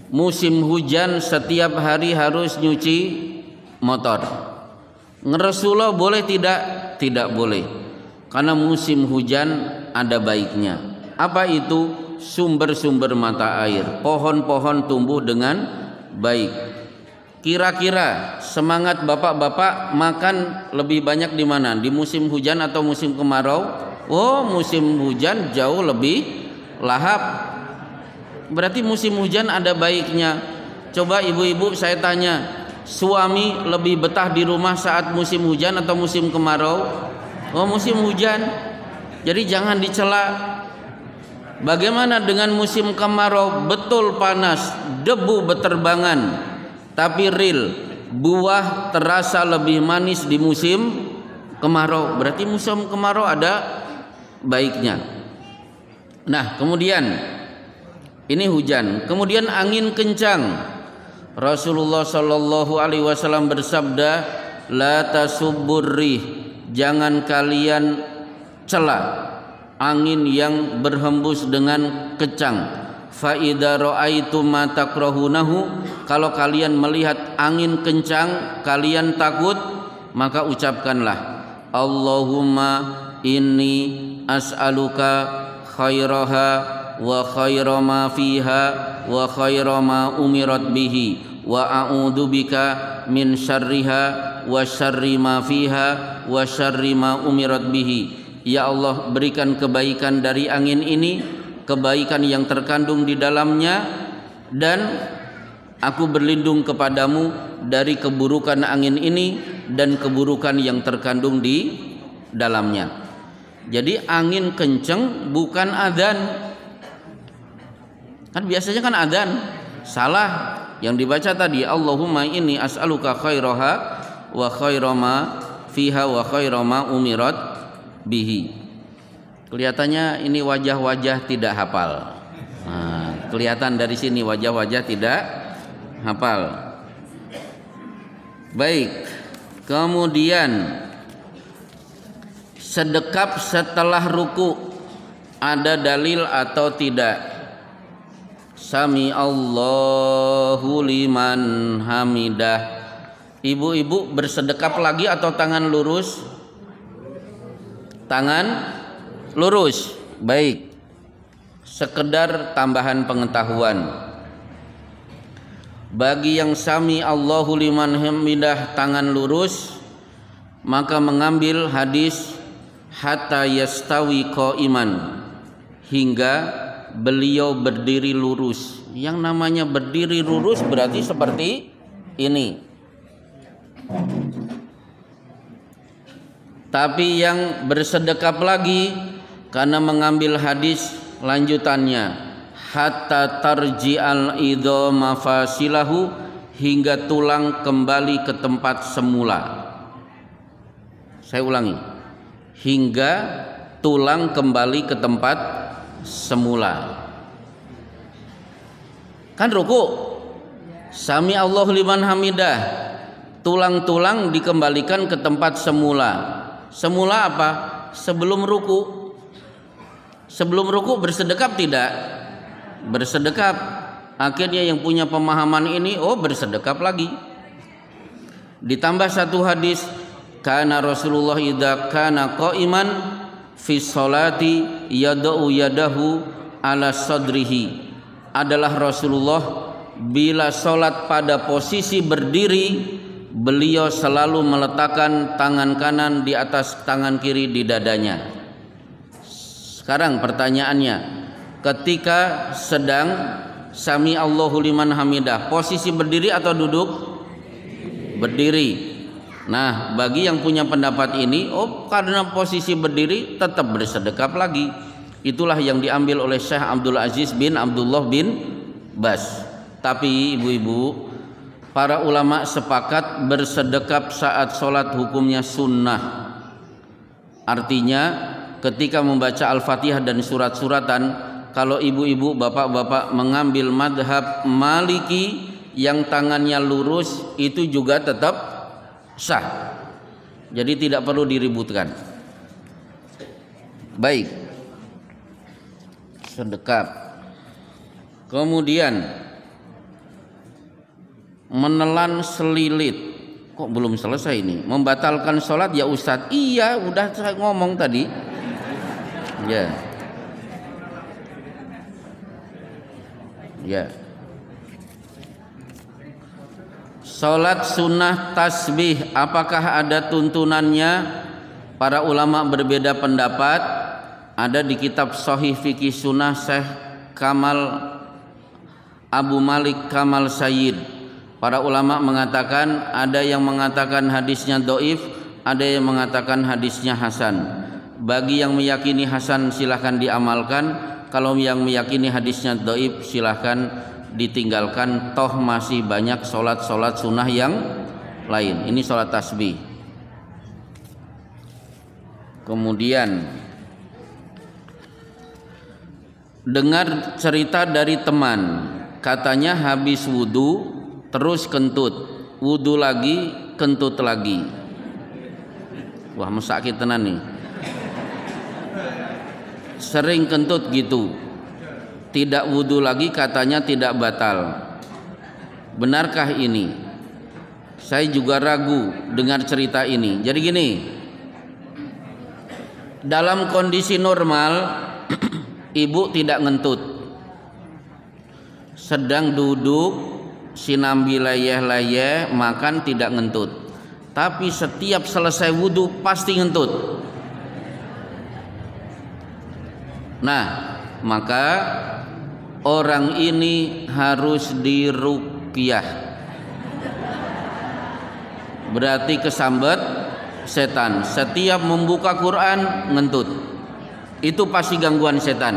Musim hujan setiap hari harus nyuci motor. Ngeresulo boleh tidak? Tidak boleh. Karena musim hujan ada baiknya. Apa itu? Sumber-sumber mata air. Pohon-pohon tumbuh dengan baik. Kira-kira semangat bapak-bapak makan lebih banyak di mana? Di musim hujan atau musim kemarau? Oh, musim hujan jauh lebih lahap. Berarti musim hujan ada baiknya. Coba ibu-ibu saya tanya, suami lebih betah di rumah saat musim hujan atau musim kemarau? Oh, musim hujan. Jadi jangan dicela. Bagaimana dengan musim kemarau? Betul panas, debu beterbangan, tapi real, buah terasa lebih manis di musim kemarau. Berarti musim kemarau ada baiknya. Nah, kemudian ini hujan, kemudian angin kencang. Rasulullah Shallallahu Alaihi Wasallam bersabda, la tasubburrih, jangan kalian cela angin yang berhembus dengan kencang. Fa idza ra'aitum ma takrahunahu, kalau kalian melihat angin kencang kalian takut, maka ucapkanlah, Allahumma inni as'aluka khairaha wa khaira ma fiha wa khaira ma umirat bihi wa a'udzubika min syarriha wa syarri ma fiha wa syarri ma umirat bihi. Ya Allah, berikan kebaikan dari angin ini, kebaikan yang terkandung di dalamnya, dan aku berlindung kepadamu dari keburukan angin ini dan keburukan yang terkandung di dalamnya. Jadi angin kenceng bukan adzan. Kan biasanya kan adzan. Salah. Yang dibaca tadi, Allahumma inni as'aluka khairaha wa khaira ma fiha wa khaira ma umirat bihi. Kelihatannya ini wajah-wajah tidak hafal. Nah, kelihatan dari sini wajah-wajah tidak hafal. Baik. Kemudian sedekap setelah ruku, ada dalil atau tidak? Sami Allahu liman hamidah. Ibu-ibu bersedekap lagi atau tangan lurus? Tangan lurus. Baik. Sekedar tambahan pengetahuan. Bagi yang sami Allahu liman hamidah tangan lurus, maka mengambil hadis hatta yastawi qaiman, hingga beliau berdiri lurus. Yang namanya berdiri lurus berarti seperti ini. Tapi yang bersedekap lagi karena mengambil hadis lanjutannya, hatta tarji'al idhama fasilahu, hingga tulang kembali ke tempat semula. Saya ulangi, hingga tulang kembali ke tempat semula. Kan ruku, sami Allahu liman hamidah, tulang-tulang dikembalikan ke tempat semula. Semula apa? Sebelum ruku. Sebelum ruku bersedekap tidak? Bersedekap. Akhirnya yang punya pemahaman ini, oh bersedekap lagi. Ditambah satu hadis, kana Rasulullah idza kana qa'iman fi sholati yad'u yadahu ala sadrihi. Adalah Rasulullah bila sholat pada posisi berdiri, beliau selalu meletakkan tangan kanan di atas tangan kiri di dadanya. Sekarang pertanyaannya, ketika sedang Sami Allahu liman hamidah, posisi berdiri atau duduk? Berdiri. Nah, bagi yang punya pendapat ini, oh karena posisi berdiri tetap bersedekap lagi. Itulah yang diambil oleh Syekh Abdul Aziz bin Abdullah bin Bas. Tapi ibu-ibu, para ulama sepakat bersedekap saat sholat hukumnya sunnah. Artinya ketika membaca Al-Fatihah dan surat-suratan, kalau ibu-ibu, bapak-bapak mengambil madhab Maliki yang tangannya lurus, itu juga tetap sah. Jadi tidak perlu diributkan. Baik, sedekap. Kemudian menelan selilit. Kok belum selesai ini? Membatalkan sholat ya Ustadz? Iya, udah saya ngomong tadi. Ya. Ya. Sholat sunnah tasbih, apakah ada tuntunannya? Para ulama berbeda pendapat. Ada di kitab Sahih Fikih Sunnah Syekh Kamal Abu Malik Kamal Sayyid. Para ulama mengatakan, ada yang mengatakan hadisnya dhaif, ada yang mengatakan hadisnya hasan. Bagi yang meyakini hasan silahkan diamalkan. Kalau yang meyakini hadisnya dhaif silahkan ditinggalkan. Toh masih banyak sholat-sholat sunnah yang lain. Ini sholat tasbih. Kemudian dengar cerita dari teman, katanya habis wudu terus kentut, wudu lagi kentut lagi. Wah, mesakit tenan nih. Sering kentut gitu, tidak wudu lagi katanya tidak batal. Benarkah ini? Saya juga ragu dengar cerita ini. Jadi gini, dalam kondisi normal ibu tidak ngentut, sedang duduk sinambi layeh-layeh makan tidak ngentut. Tapi setiap selesai wudu pasti ngentut. Nah, maka orang ini harus diruqyah. Berarti kesambet setan. Setiap membuka Quran ngentut. Itu pasti gangguan setan.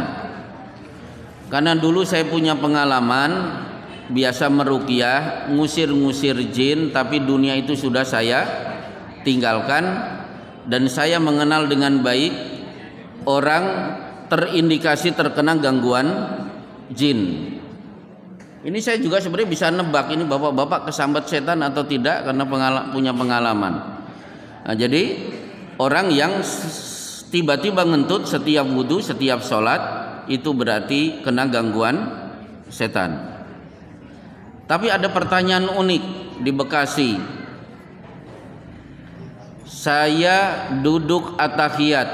Karena dulu saya punya pengalaman biasa meruqyah, ngusir-ngusir jin, tapi dunia itu sudah saya tinggalkan. Dan saya mengenal dengan baik orang terindikasi terkena gangguan jin. Ini saya juga sebenarnya bisa nebak ini bapak-bapak kesambat setan atau tidak karena punya pengalaman. Nah, jadi orang yang tiba-tiba ngentut setiap wudu, setiap sholat, itu berarti kena gangguan setan. Tapi ada pertanyaan unik di Bekasi. Saya duduk at-tahiyat,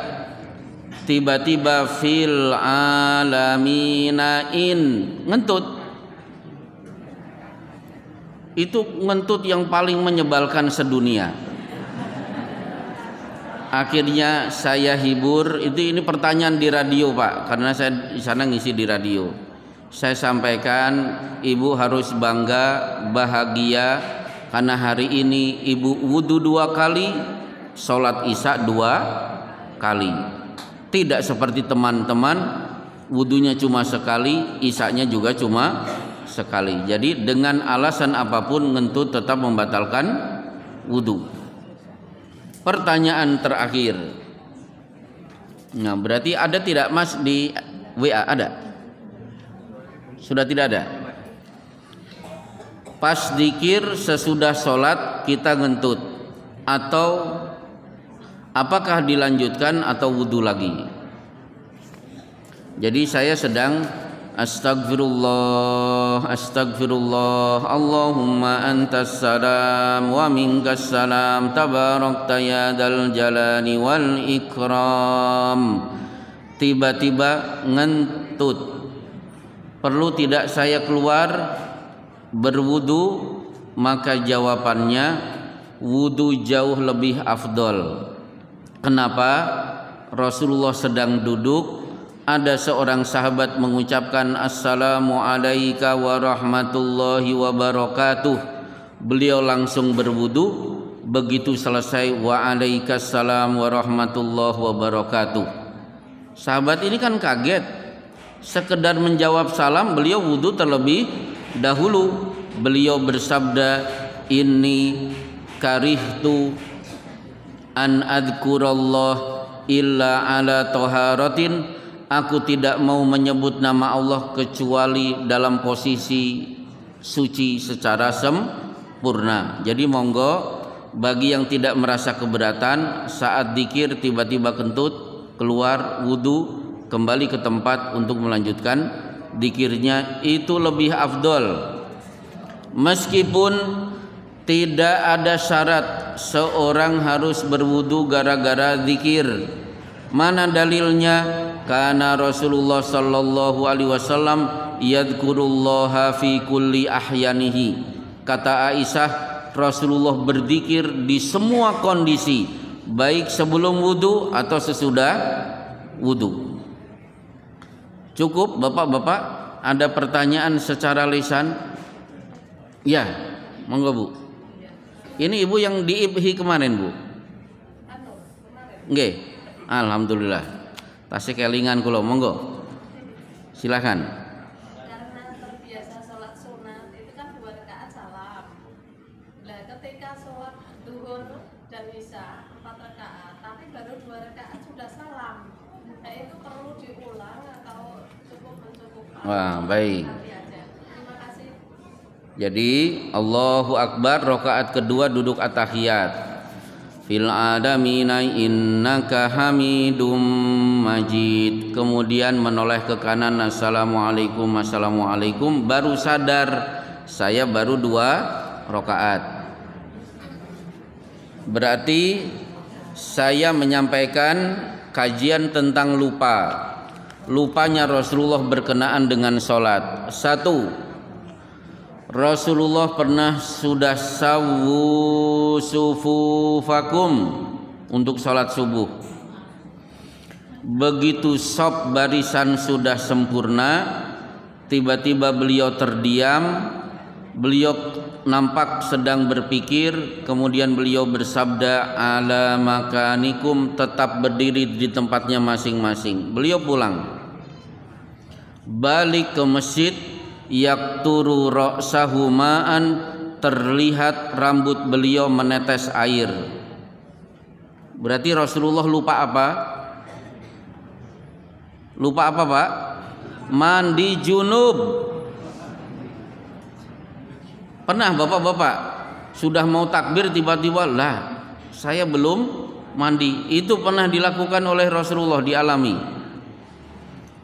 tiba-tiba fil alamina in ngentut. Itu ngentut yang paling menyebalkan sedunia. Akhirnya saya hibur. Ini pertanyaan di radio Pak, karena saya di sana ngisi di radio. Saya sampaikan, ibu harus bangga, bahagia, karena hari ini ibu wudu 2 kali, sholat isya 2 kali. Tidak seperti teman-teman, wudunya cuma sekali, isyanya juga cuma sekali. Jadi dengan alasan apapun ngentut tetap membatalkan wudu. Pertanyaan terakhir. Nah, berarti ada tidak Mas di WA? Ada? Sudah tidak ada? pas dikir sesudah sholat kita ngentut, atau apakah dilanjutkan atau wudhu lagi? Jadi saya sedang astagfirullah, astagfirullah, Allahumma antas salam wa minkas salam, tabarakta ya dzal jalali wal ikram. Tiba-tiba ngentut. Perlu tidak saya keluar berwudu? Maka jawabannya wudu jauh lebih afdol. Kenapa? Rasulullah sedang duduk, ada seorang sahabat mengucapkan assalamu alayka wa rahmatullahi wa barakatuh. Beliau langsung berwudu. Begitu selesai wa alaikassalam wa rahmatullahi wa barakatuh. Sahabat ini kan kaget. Sekedar menjawab salam, beliau wudu terlebih dahulu. Beliau bersabda, inni karihtu an adkurallah illa ala taharatin. Aku tidak mau menyebut nama Allah kecuali dalam posisi suci secara sempurna. Jadi monggo bagi yang tidak merasa keberatan saat dzikir tiba-tiba kentut, keluar wudu, kembali ke tempat untuk melanjutkan dzikirnya, itu lebih afdol. Meskipun tidak ada syarat seorang harus berwudu gara-gara dzikir. Mana dalilnya? Karena Rasulullah sallallahu alaihi wasallam yadhkurullaha fi kulli ahyanihi. Kata Aisyah, Rasulullah berzikir di semua kondisi, baik sebelum wudu atau sesudah wudu. Cukup Bapak-bapak? Ada pertanyaan secara lisan? Ya, monggo Bu. Ini Ibu yang di IPHI kemarin Bu? Nggih. Alhamdulillah. Tasik kelingan kula, monggo. Silakan. Karena terbiasa sholat sunat itu kan 2 rakaat salam. Nah, ketika sholat duhur dan isya 4 rakaat, tapi baru 2 rakaat sudah salam. Nah, itu perlu diulang atau cukup mencukupkan? Wah, baik. Terima kasih. Jadi Allahu Akbar rakaat kedua duduk at-tahiyat. Fil adamina innaka hamidum majid. Kemudian menoleh ke kanan, assalamualaikum, assalamualaikum. Baru sadar saya baru 2 rakaat. Berarti saya menyampaikan kajian tentang lupa. Lupanya Rasulullah berkenaan dengan sholat. 1. Rasulullah pernah sudah sawu sufufakum untuk sholat subuh. Begitu sop barisan sudah sempurna, tiba-tiba beliau terdiam. Beliau nampak sedang berpikir, kemudian beliau bersabda, ala makanikum, tetap berdiri di tempatnya masing-masing. Beliau pulang, balik ke masjid. Yakturu ra'sahu ma'an, terlihat rambut beliau menetes air. Berarti Rasulullah lupa apa? Lupa apa Pak? Mandi junub. Pernah Bapak-bapak sudah mau takbir tiba-tiba, lah saya belum mandi. Itu pernah dilakukan oleh Rasulullah, dialami.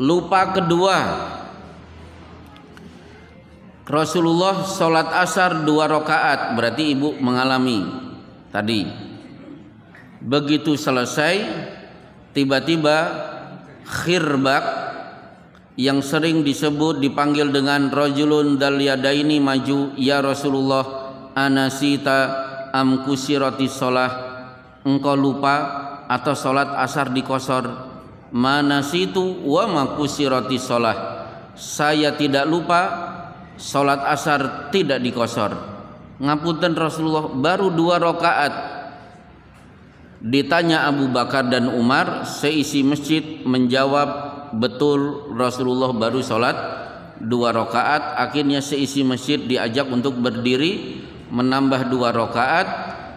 Lupa kedua, Rasulullah sholat asar 2 rakaat, berarti ibu mengalami tadi. Begitu selesai, tiba-tiba khirbak yang sering disebut dipanggil dengan rajulun dal yadaini maju, ya Rasulullah, anasita am kusirati sholah, engkau lupa atau sholat asar dikosor? Manasitu wa ma kusirati sholah, saya tidak lupa, sholat asar tidak dikosor. Ngapunten Rasulullah, baru 2 rakaat. Ditanya Abu Bakar dan Umar, seisi masjid menjawab betul Rasulullah baru sholat 2 rakaat. Akhirnya seisi masjid diajak untuk berdiri menambah 2 rakaat.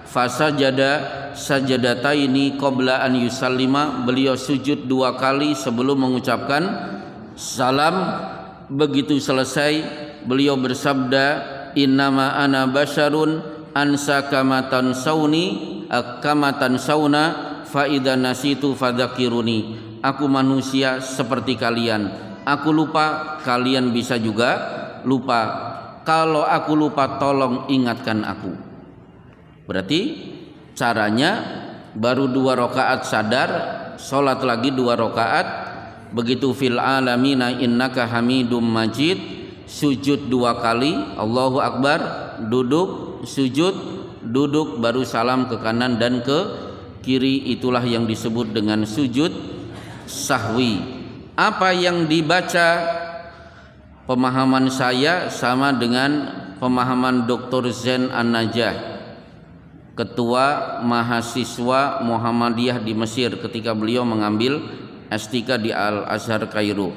Fasajada sajadataini qabla an yusallima, beliau sujud 2 kali sebelum mengucapkan salam. Begitu selesai beliau bersabda, innama ana basyarun ansa kamatan sauna fa idza nasitu fadzakiruni. Aku manusia seperti kalian. Aku lupa, kalian bisa juga lupa. Kalau aku lupa, tolong ingatkan aku. Berarti caranya baru 2 rakaat sadar, sholat lagi 2 rakaat, begitu fil alamina innaka hamidum majid, sujud 2 kali, Allahu Akbar, duduk, sujud, duduk, baru salam ke kanan dan ke kiri. Itulah yang disebut dengan sujud sahwi. Apa yang dibaca, pemahaman saya sama dengan pemahaman Dr. Zain An-Najah, Ketua Mahasiswa Muhammadiyah di Mesir ketika beliau mengambil S3 di Al-Azhar Kairo.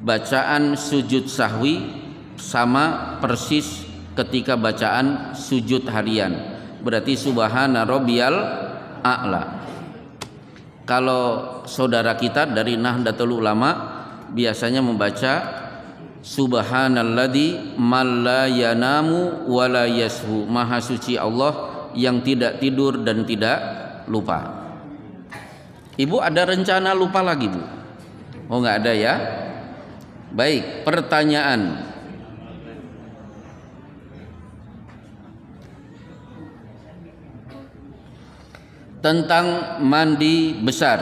Bacaan sujud sahwi sama persis ketika bacaan sujud harian. Berarti subhana rabbiyal a'la. Kalau saudara kita dari Nahdlatul Ulama biasanya membaca subhanalladzi man la yanamu wa la yashu. Maha suci Allah yang tidak tidur dan tidak lupa. Ibu ada rencana lupa lagi, Bu? Oh, enggak ada ya? Baik, pertanyaan. Tentang mandi besar.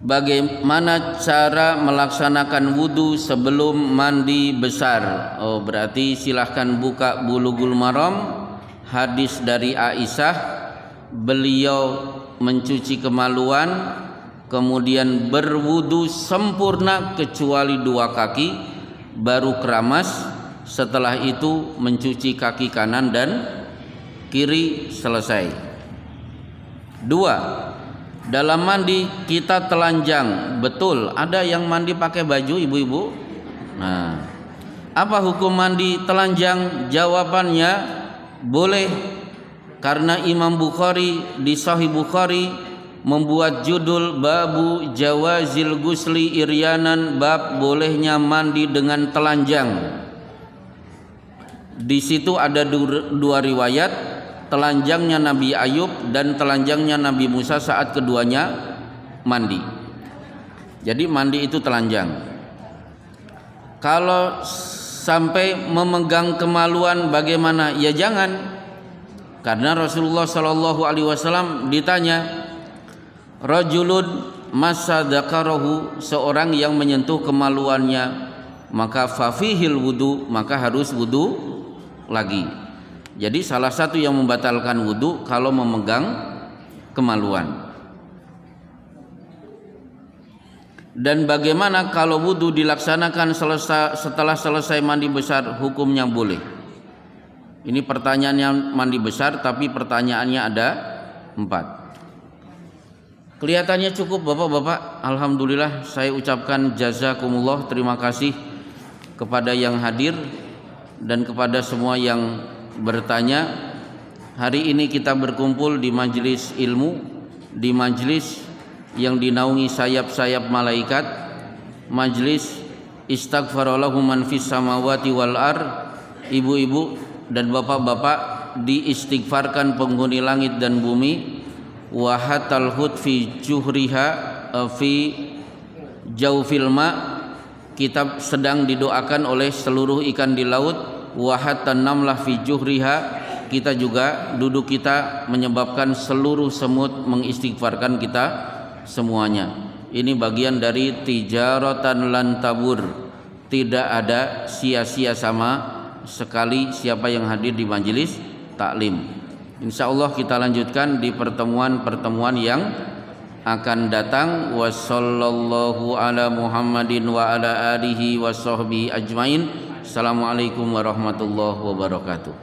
Bagaimana cara melaksanakan wudu sebelum mandi besar? Oh, berarti silahkan buka Bulughul Maram. Hadis dari Aisyah, beliau mencuci kemaluan, kemudian berwudu sempurna kecuali 2 kaki, baru keramas. Setelah itu mencuci kaki kanan dan kiri, selesai. 2. Dalam mandi kita telanjang. Betul, ada yang mandi pakai baju, ibu-ibu. Nah, apa hukum mandi telanjang? Jawabannya boleh, karena Imam Bukhari di Sahih Bukhari membuat judul babu jawazil gusli iryanan, bab bolehnya mandi dengan telanjang. Di situ ada 2 riwayat, telanjangnya Nabi Ayub dan telanjangnya Nabi Musa saat keduanya mandi. Jadi mandi itu telanjang. Kalau sampai memegang kemaluan bagaimana? Ya jangan. Karena Rasulullah Shallallahu Alaihi Wasallam ditanya, rajulun massa dzakarahu, seorang yang menyentuh kemaluannya, maka fafihil wudu, maka harus wudu lagi. Jadi salah satu yang membatalkan wudu kalau memegang kemaluan. Dan bagaimana kalau wudu dilaksanakan setelah selesai mandi besar, hukumnya boleh? Ini pertanyaannya mandi besar, tapi pertanyaannya ada 4. Kelihatannya cukup Bapak-bapak. Alhamdulillah, saya ucapkan jazakumullah, terima kasih kepada yang hadir dan kepada semua yang bertanya. Hari ini kita berkumpul di majelis ilmu, di majelis yang dinaungi sayap-sayap malaikat, majlis istaghfarallahu man fis samawati wal ar. Ibu-ibu dan bapak-bapak diistighfarkan penghuni langit dan bumi. Wa hatal hud fi juhriha fi jaufil ma, kita sedang didoakan oleh seluruh ikan di laut. Wa hatan namlah fi juhriha, kita juga duduk kita menyebabkan seluruh semut mengistighfarkan kita semuanya. Ini bagian dari tijaratan lan tabur. Tidak ada sia-sia sama sekali siapa yang hadir di majelis taklim. Insyaallah kita lanjutkan di pertemuan-pertemuan yang akan datang. Wassallallahu ala Muhammadin wa ala alihi washabbihi ajmain. Assalamualaikum warahmatullahi wabarakatuh.